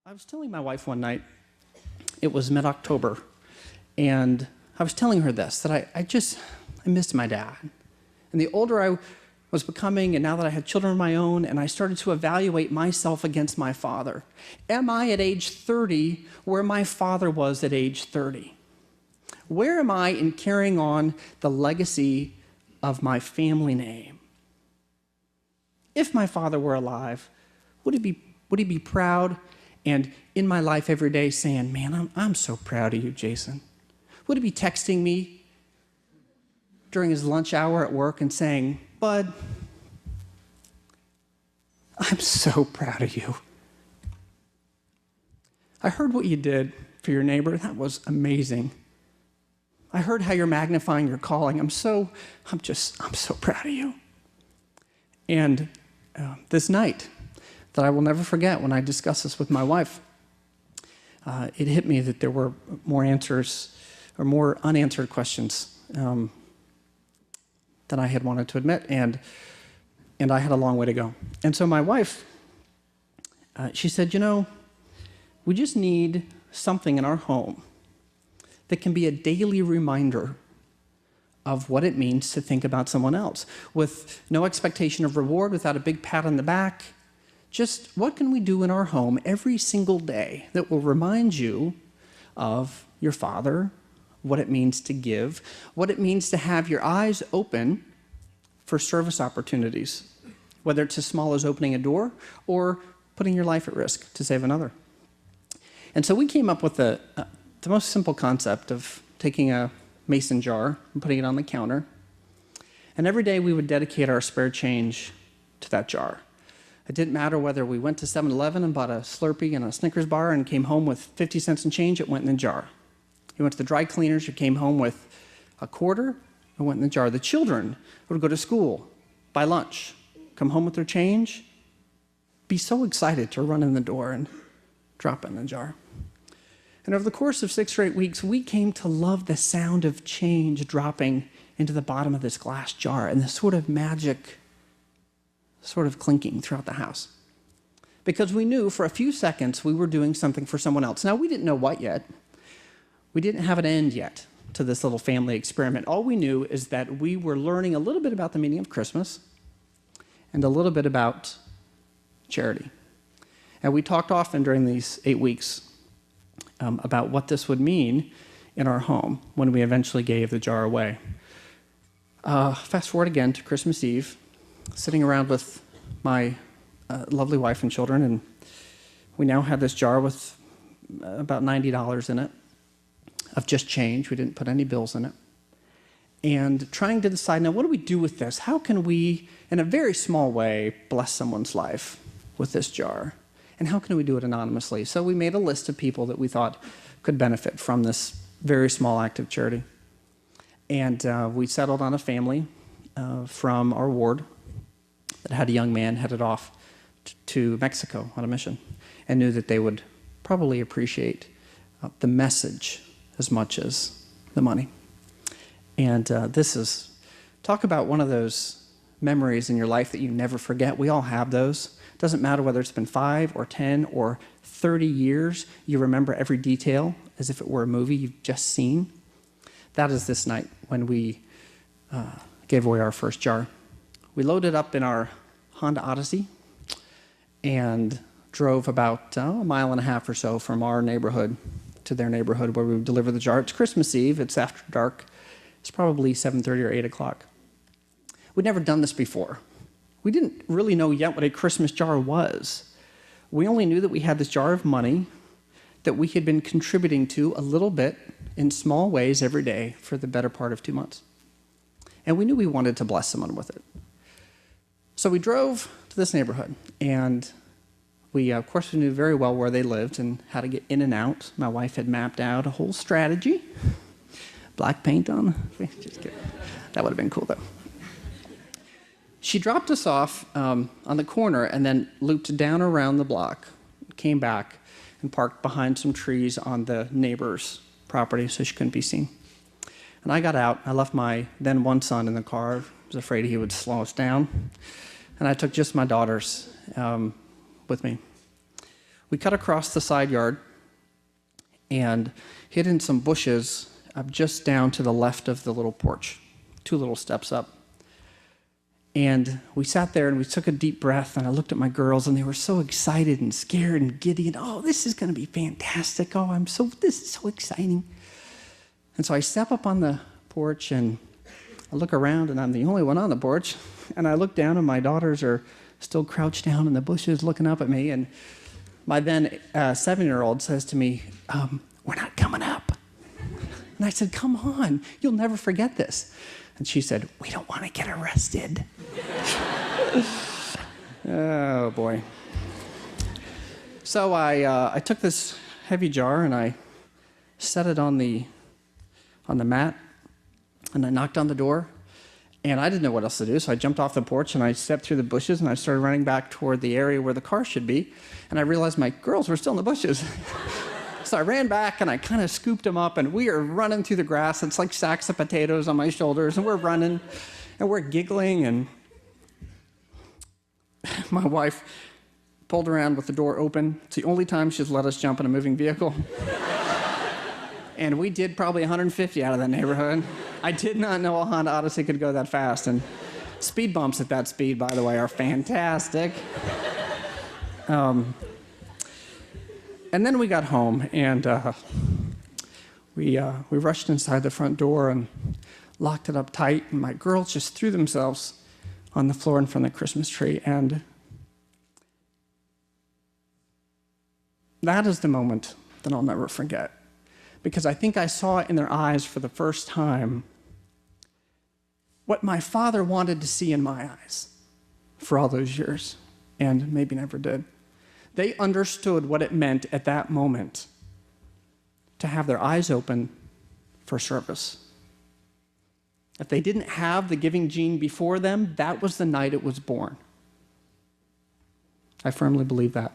I was telling my wife one night, it was mid-October, and I was telling her this, that I missed my dad. And the older I was becoming, and now that I had children of my own, and I started to evaluate myself against my father. Am I at age 30 where my father was at age 30? Where am I in carrying on the legacy of my family name? If my father were alive, would he be proud and in my life every day saying, man, I'm so proud of you, Jason? Would he be texting me during his lunch hour at work and saying, Bud, I'm so proud of you. I heard what you did for your neighbor. That was amazing. I heard how you're magnifying your calling. I'm so proud of you. And this night, that I will never forget when I discussed this with my wife, it hit me that there were more answers or more unanswered questions than I had wanted to admit, and I had a long way to go. And so my wife, she said, we just need something in our home that can be a daily reminder of what it means to think about someone else, with no expectation of reward, without a big pat on the back. Just what can we do in our home every single day that will remind you of your father, what it means to give, what it means to have your eyes open for service opportunities, whether it's as small as opening a door or putting your life at risk to save another. And so we came up with the most simple concept of taking a mason jar and putting it on the counter. And every day we would dedicate our spare change to that jar. It didn't matter whether we went to 7-Eleven and bought a Slurpee and a Snickers bar and came home with 50 cents in change, it went in the jar. You went to the dry cleaners, you came home with a quarter, it went in the jar. The children would go to school, buy lunch, come home with their change, be so excited to run in the door and drop it in the jar. And over the course of 6 or 8 weeks, we came to love the sound of change dropping into the bottom of this glass jar and the sort of magic sort of clinking throughout the house. Because we knew for a few seconds we were doing something for someone else. Now, we didn't know what yet. We didn't have an end yet to this little family experiment. All we knew is that we were learning a little bit about the meaning of Christmas and a little bit about charity. And we talked often during these 8 weeks about what this would mean in our home when we eventually gave the jar away. Fast forward again to Christmas Eve, sitting around with my lovely wife and children, and we now had this jar with about $90 in it of just change. We didn't put any bills in it. And trying to decide, now what do we do with this? How can we, in a very small way, bless someone's life with this jar? And how can we do it anonymously? So we made a list of people that we thought could benefit from this very small act of charity. And we settled on a family from our ward that had a young man headed off to Mexico on a mission, and knew that they would probably appreciate the message as much as the money. And talk about one of those memories in your life that you never forget. We all have those. It doesn't matter whether it's been 5 or 10 or 30 years, you remember every detail as if it were a movie you've just seen. That is this night when we gave away our first jar. We loaded up in our Honda Odyssey and drove about a mile and a half or so from our neighborhood to their neighborhood where we would deliver the jar. It's Christmas Eve. It's after dark. It's probably 7:30 or 8 o'clock. We'd never done this before. We didn't really know yet what a Christmas jar was. We only knew that we had this jar of money that we had been contributing to a little bit in small ways every day for the better part of 2 months. And we knew we wanted to bless someone with it. So we drove to this neighborhood, and we, of course, we knew very well where they lived and how to get in and out. My wife had mapped out a whole strategy. Black paint on. Just kidding. That would have been cool, though. She dropped us off on the corner and then looped down around the block, came back, and parked behind some trees on the neighbor's property so she couldn't be seen. And I got out. I left my then one son in the car. I was afraid he would slow us down. And I took just my daughters with me. we cut across the side yard and hid in some bushes just down to the left of the little porch, 2 little steps up. And we sat there and we took a deep breath, and I looked at my girls, and they were so excited and scared and giddy, and oh, this is going to be fantastic. Oh, this is so exciting. And so I step up on the porch and I look around, and I'm the only one on the porch. And I look down, and my daughters are still crouched down in the bushes looking up at me. And my then 7-year-old says to me, we're not coming up. And I said, come on, you'll never forget this. And she said, we don't want to get arrested. Oh, boy. So I took this heavy jar and I set it on the mat, and I knocked on the door, and I didn't know what else to do, so I jumped off the porch and I stepped through the bushes and I started running back toward the area where the car should be, and I realized my girls were still in the bushes. So I ran back and I kind of scooped them up, and we are running through the grass. It's like sacks of potatoes on my shoulders, and we're running and we're giggling, and my wife pulled around with the door open. It's the only time she's let us jump in a moving vehicle. And we did probably 150 out of that neighborhood. I did not know a Honda Odyssey could go that fast. And speed bumps at that speed, by the way, are fantastic. And then we got home, and we rushed inside the front door and locked it up tight. And my girls just threw themselves on the floor in front of the Christmas tree. And that is the moment that I'll never forget. Because I think I saw it in their eyes for the first time, what my father wanted to see in my eyes for all those years, and maybe never did. They understood what it meant at that moment to have their eyes open for service. If they didn't have the giving gene before them, that was the night it was born. I firmly believe that.